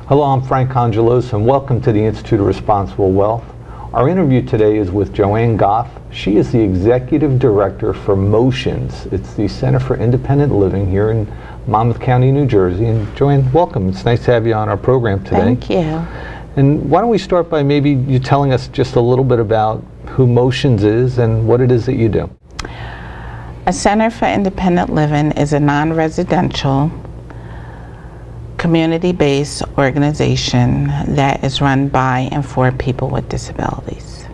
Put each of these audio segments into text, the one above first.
Hello, I'm Frank Congilose, and welcome to the Institute of Responsible Wealth. Our interview today is with Joanne Goff. She is the Executive Director for MOCEANS. It's the Center for Independent Living here in Monmouth County, New Jersey. And Joanne, welcome. It's nice to have you on our program today. Thank you. And why don't we start by maybe you telling us just a little bit about who MOCEANS is and what it is that you do. A Center for Independent Living is a non-residential, community-based organization that is run by and for people with disabilities.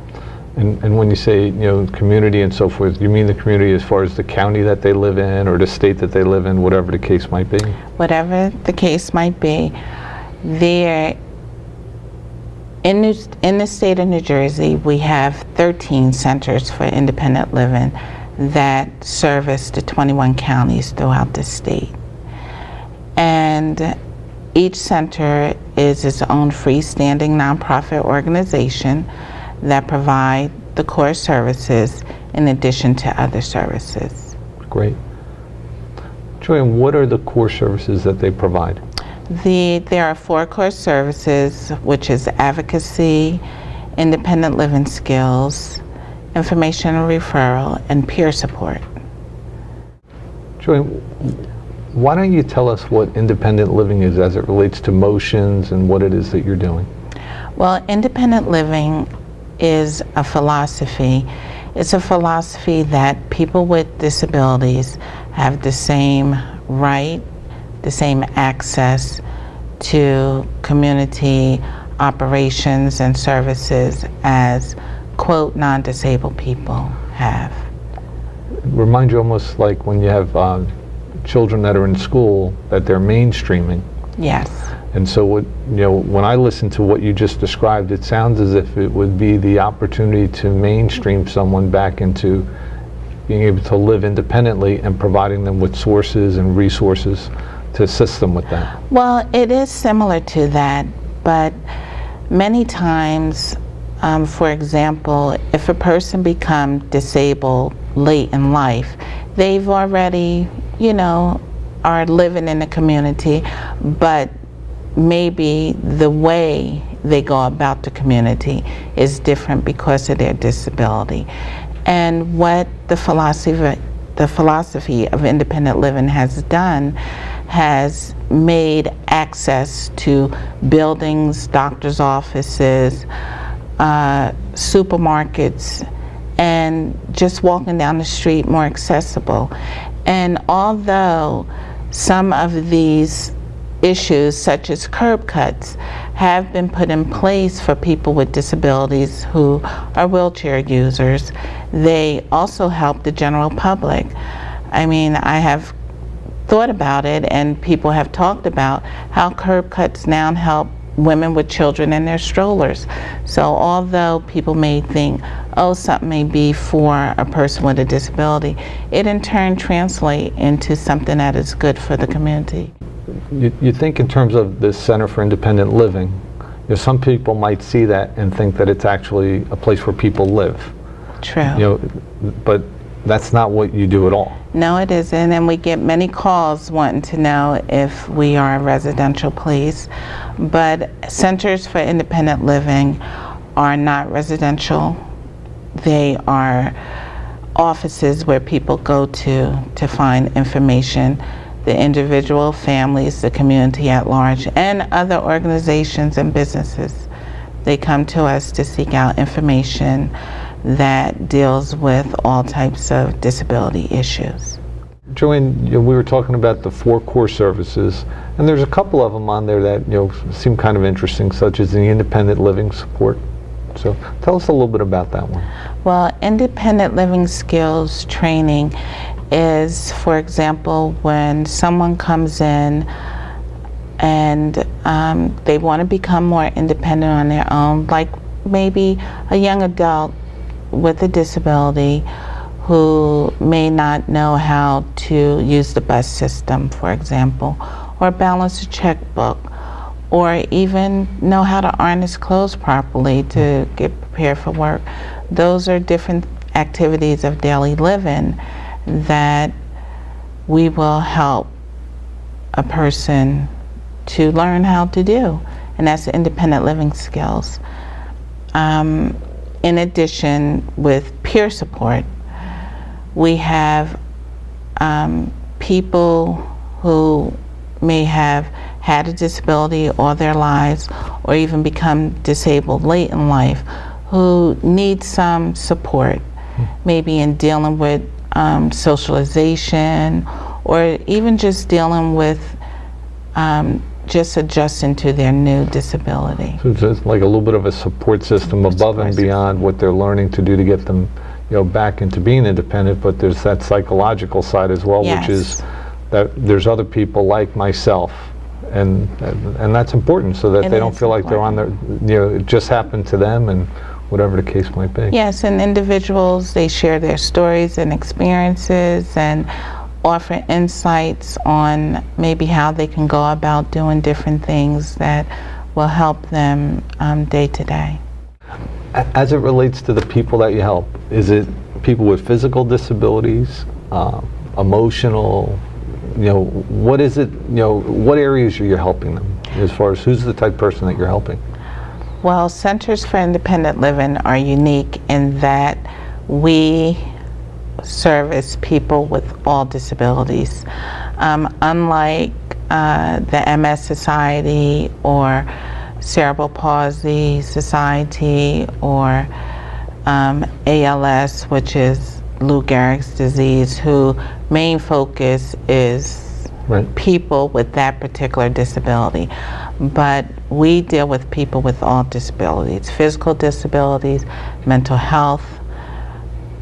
And when you say, community and so forth, you mean the community as far as the county that they live in or the state that they live in, whatever the case might be? Whatever the case might be, there in the state of New Jersey, we have 13 centers for independent living that service the 21 counties throughout the state. And each center is its own freestanding nonprofit organization that provide the core services in addition to other services. Great. Joanne, what are the core services that they provide? There are 4 core services, which is Advocacy, Independent Living Skills, Information and Referral, and Peer Support. Joanne, why don't you tell us what independent living is as it relates to MOCEANS and what it is that you're doing? Well, independent living is a philosophy. It's a philosophy that people with disabilities have the same right, the same access to community operations and services as, quote, non-disabled people have. It reminds you almost like when you have children that are in school that they're mainstreaming. Yes. And so when I listen to what you just described, it sounds as if it would be the opportunity to mainstream someone back into being able to live independently and providing them with sources and resources to assist them with that. Well, it is similar to that, but many times, for example, if a person becomes disabled late in life, they've already, are living in the community, but maybe the way they go about the community is different because of their disability. And what the philosophy of independent living has done has made access to buildings, doctor's offices, supermarkets, and just walking down the street more accessible. And although some of these issues, such as curb cuts, have been put in place for people with disabilities who are wheelchair users, they also help the general public. I mean, I have thought about it, and people have talked about how curb cuts now help women with children in their strollers. So although people may think, oh, something may be for a person with a disability, it in turn translates into something that is good for the community. You think in terms of the Center for Independent Living, some people might see that and think that it's actually a place where people live. True. But that's not what you do at all. No, it isn't, and we get many calls wanting to know if we are a residential place. But Centers for Independent Living are not residential. They are offices where people go to find information. The individual, families, the community at large, and other organizations and businesses. They come to us to seek out information that deals with all types of disability issues. Joanne, we were talking about the 4 core services, and there's a couple of them on there that seem kind of interesting, such as the independent living support. So tell us a little bit about that one. Well, independent living skills training is, for example, when someone comes in and they want to become more independent on their own, like maybe a young adult with a disability who may not know how to use the bus system, for example, or balance a checkbook, or even know how to iron his clothes properly to get prepared for work. Those are different activities of daily living that we will help a person to learn how to do. and that's independent living skills. In addition, with peer support, we have people who may have had a disability all their lives or even become disabled late in life who need some support, maybe in dealing with socialization or even just dealing with just adjusting to their new disability. So it's just like a little bit of a support system above and beyond what they're learning to do to get them, back into being independent, but there's that psychological side as well, Yes. which is that there's other people like myself, and that's important so that they don't feel like they're on their, it just happened to them and whatever the case might be. Yes, and individuals, they share their stories and experiences and offer insights on maybe how they can go about doing different things that will help them day to day. As it relates to the people that you help, is it people with physical disabilities, emotional, what is it, what areas are you helping them as far as who's the type of person that you're helping? Well, Centers for Independent Living are unique in that we service people with all disabilities. Unlike the MS Society or Cerebral Palsy Society or ALS, which is Lou Gehrig's disease, whose main focus is people with that particular disability. But we deal with people with all disabilities, physical disabilities, mental health,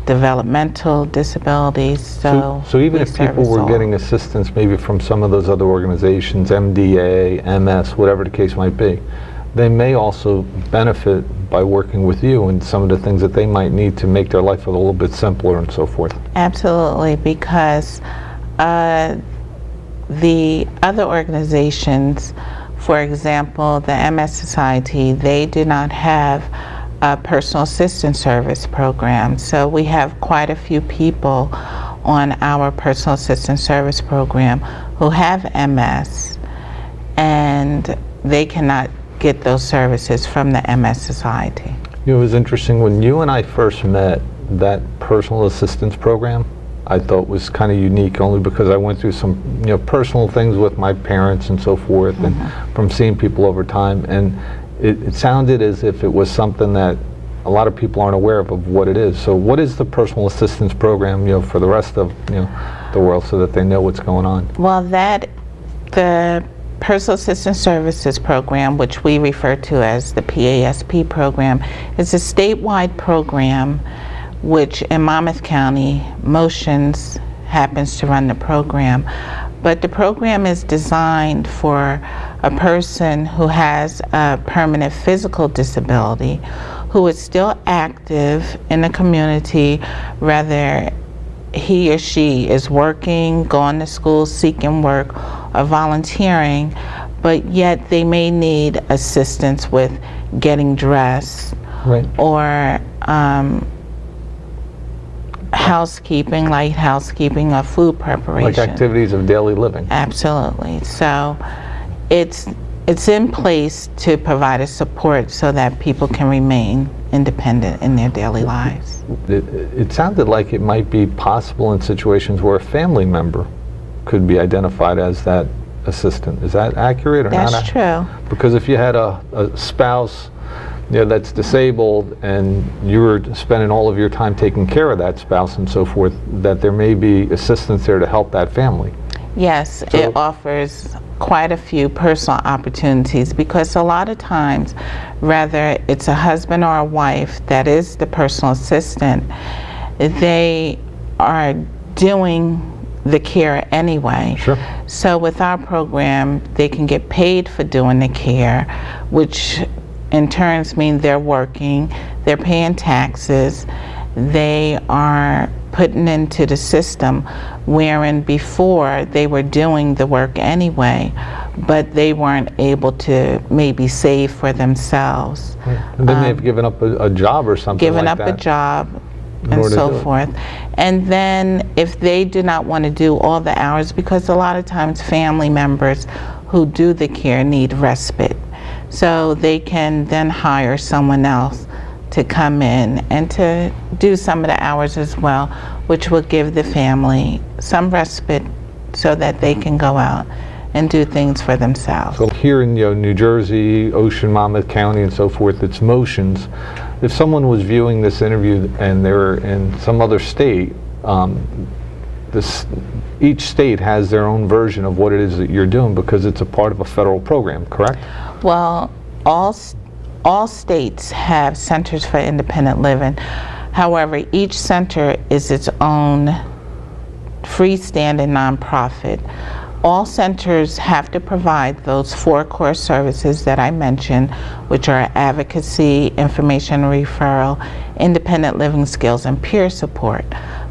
developmental disabilities. So even if people were getting assistance maybe from some of those other organizations, MDA, MS, whatever the case might be, they may also benefit by working with you and some of the things that they might need to make their life a little bit simpler and so forth. Absolutely, because the other organizations, for example, the MS Society, they do not have a personal assistance service program. So we have quite a few people on our personal assistance service program who have MS, and they cannot get those services from the MS Society. It was interesting when you and I first met, that personal assistance program I thought was kind of unique only because I went through some personal things with my parents and so forth, and from seeing people over time, and it sounded as if it was something that a lot of people aren't aware of what it is. So what is the personal assistance program for the rest of the world so that they know what's going on? Well, the Personal Assistance Services Program, which we refer to as the PASP program, is a statewide program which in Monmouth County, MOCEANS happens to run the program. But the program is designed for a person who has a permanent physical disability, who is still active in the community, whether he or she is working, going to school, seeking work, or volunteering, but yet they may need assistance with getting dressed, or housekeeping, light housekeeping, or food preparation. Like activities of daily living. Absolutely. So it's in place to provide a support so that people can remain independent in their daily lives. It sounded like it might be possible in situations where a family member could be identified as that assistant. Is that accurate or not? That's true. Because if you had a spouse that's disabled and you were spending all of your time taking care of that spouse and so forth, that there may be assistance there to help that family. Yes, So it offers quite a few personal opportunities, because a lot of times, whether it's a husband or a wife that is the personal assistant, they are doing the care anyway. Sure. So with our program, they can get paid for doing the care, which in turns mean they're working, they're paying taxes, they are putting into the system, wherein before they were doing the work anyway, but they weren't able to maybe save for themselves. And then they've given up a job or something Given like up that. a job and so forth. And then if they do not want to do all the hours, because a lot of times family members who do the care need respite. So they can then hire someone else to come in and to do some of the hours as well, which will give the family some respite so that they can go out and do things for themselves. So here in New Jersey, Ocean, Monmouth County, and so forth, it's MOCEANS. If someone was viewing this interview and they're in some other state, each state has their own version of what it is that you're doing because it's a part of a federal program, correct? Well, all states have centers for independent living. However, each center is its own freestanding nonprofit. All centers have to provide those 4 core services that I mentioned, which are advocacy, information and referral, independent living skills, and peer support.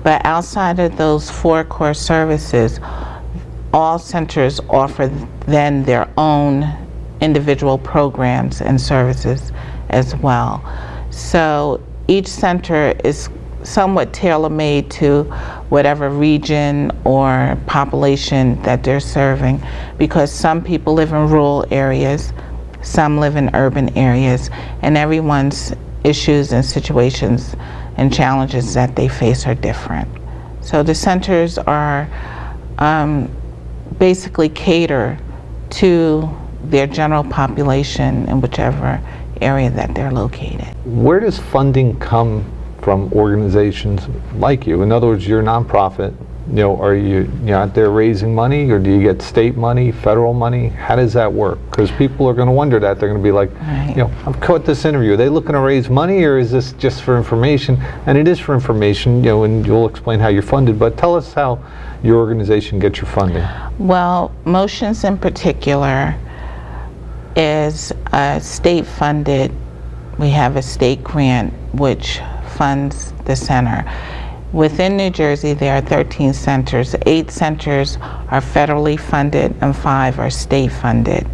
But outside of those 4 core services, all centers offer then their own individual programs and services as well. So each center is somewhat tailor-made to whatever region or population that they're serving, because some people live in rural areas, some live in urban areas, and everyone's issues and situations and challenges that they face are different. So the centers are basically cater to their general population in whichever area that they're located. Where does funding come from organizations like you? In other words, you're a nonprofit. Are you out there raising money, or do you get state money, federal money? How does that work? Because people are going to wonder that. They're going to be like, Right. I've caught this interview. Are they looking to raise money, or is this just for information? And it is for information, and you'll explain how you're funded. But tell us how your organization gets your funding. Well, MOCEANS in particular is state-funded. We have a state grant which funds the center. Within New Jersey, there are 13 centers. 8 centers are federally funded and 5 are state funded.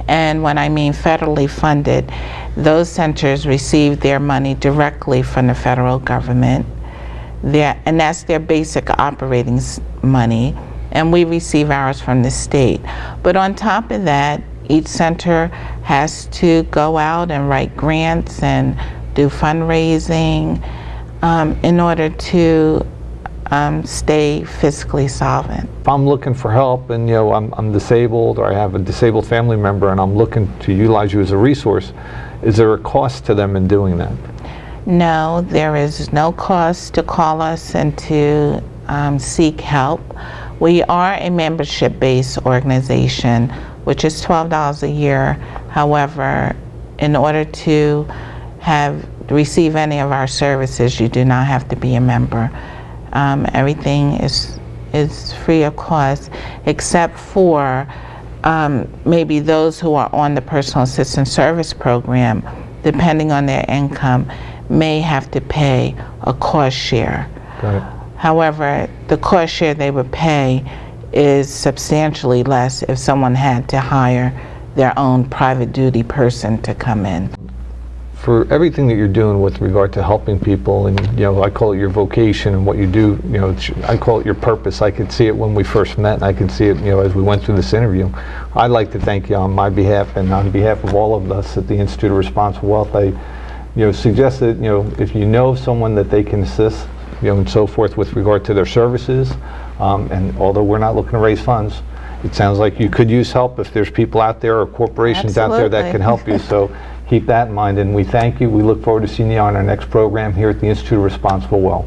And when I mean federally funded, those centers receive their money directly from the federal government. And that's their basic operating money. And we receive ours from the state. But on top of that, each center has to go out and write grants and do fundraising in order to stay fiscally solvent. If I'm looking for help and I'm disabled, or I have a disabled family member and I'm looking to utilize you as a resource, is there a cost to them in doing that? No, there is no cost to call us and to seek help. We are a membership-based organization, which is $12 a year. However, in order to receive any of our services, you do not have to be a member. Everything is free of cost, except for maybe those who are on the personal assistance service program, depending on their income, may have to pay a cost share. Got it. However, the cost share they would pay is substantially less if someone had to hire their own private duty person to come in. For everything that you're doing with regard to helping people, and I call it your vocation and what you do, I call it your purpose. I could see it when we first met, and I can see it, as we went through this interview. I'd like to thank you on my behalf and on behalf of all of us at the Institute of Responsible Wealth. I, suggest that, if you know of someone that they can assist, and so forth with regard to their services, and although we're not looking to raise funds, it sounds like you could use help if there's people out there or corporations out there that can help you. So keep that in mind, and we thank you. We look forward to seeing you on our next program here at the Institute of Responsible Wealth.